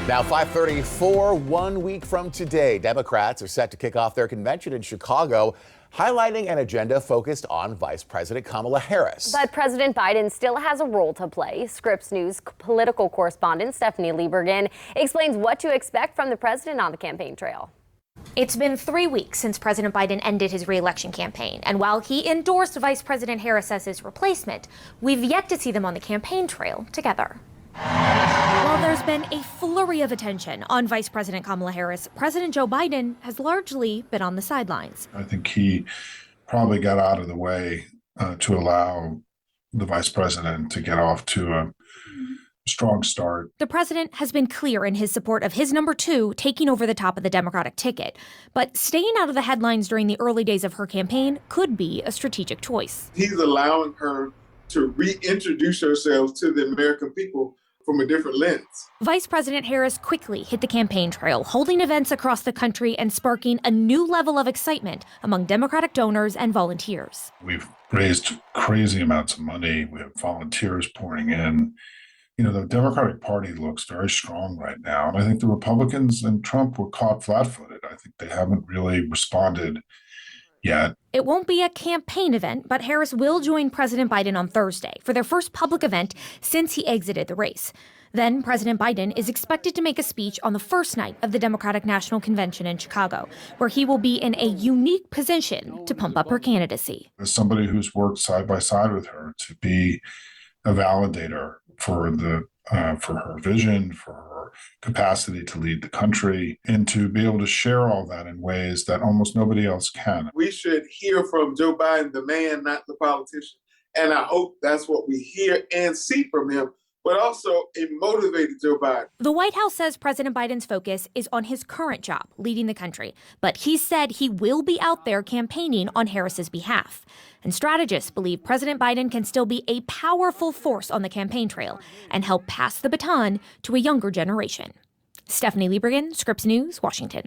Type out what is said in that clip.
Now 5:34, 1 week from today, Democrats are set to kick off their convention in Chicago, highlighting an agenda focused on Vice President Kamala Harris. But President Biden still has a role to play. Scripps News political correspondent Stephanie Liebergen explains what to expect from the president on the campaign trail. It's been 3 weeks since President Biden ended his reelection campaign, and while he endorsed Vice President Harris as his replacement, we've yet to see them on the campaign trail together. While there's been a flurry of attention on Vice President Kamala Harris, President Joe Biden has largely been on the sidelines. I think he probably got out of the way to allow the vice president to get off to a strong start. The president has been clear in his support of his number two taking over the top of the Democratic ticket. But staying out of the headlines during the early days of her campaign could be a strategic choice. He's allowing her to reintroduce herself to the American people from a different lens. Vice President Harris quickly hit the campaign trail, holding events across the country and sparking a new level of excitement among Democratic donors and volunteers. We've raised crazy amounts of money. We have volunteers pouring in. You know, the Democratic Party looks very strong right now. And I think the Republicans and Trump were caught flat-footed. I think they haven't really responded yet. It won't be a campaign event, but Harris will join President Biden on Thursday for their first public event since he exited the race. Then President Biden is expected to make a speech on the first night of the Democratic National Convention in Chicago, where he will be in a unique position to pump up her candidacy. As somebody who's worked side by side with her, to be a validator for her vision, for her capacity to lead the country, and to be able to share all that in ways that almost nobody else can. We should hear from Joe Biden, the man, not the politician. And I hope that's what we hear and see from him, but also a motivated Joe Biden. The White House says President Biden's focus is on his current job, leading the country. But he said he will be out there campaigning on Harris's behalf. And strategists believe President Biden can still be a powerful force on the campaign trail and help pass the baton to a younger generation. Stephanie Liebergen, Scripps News, Washington.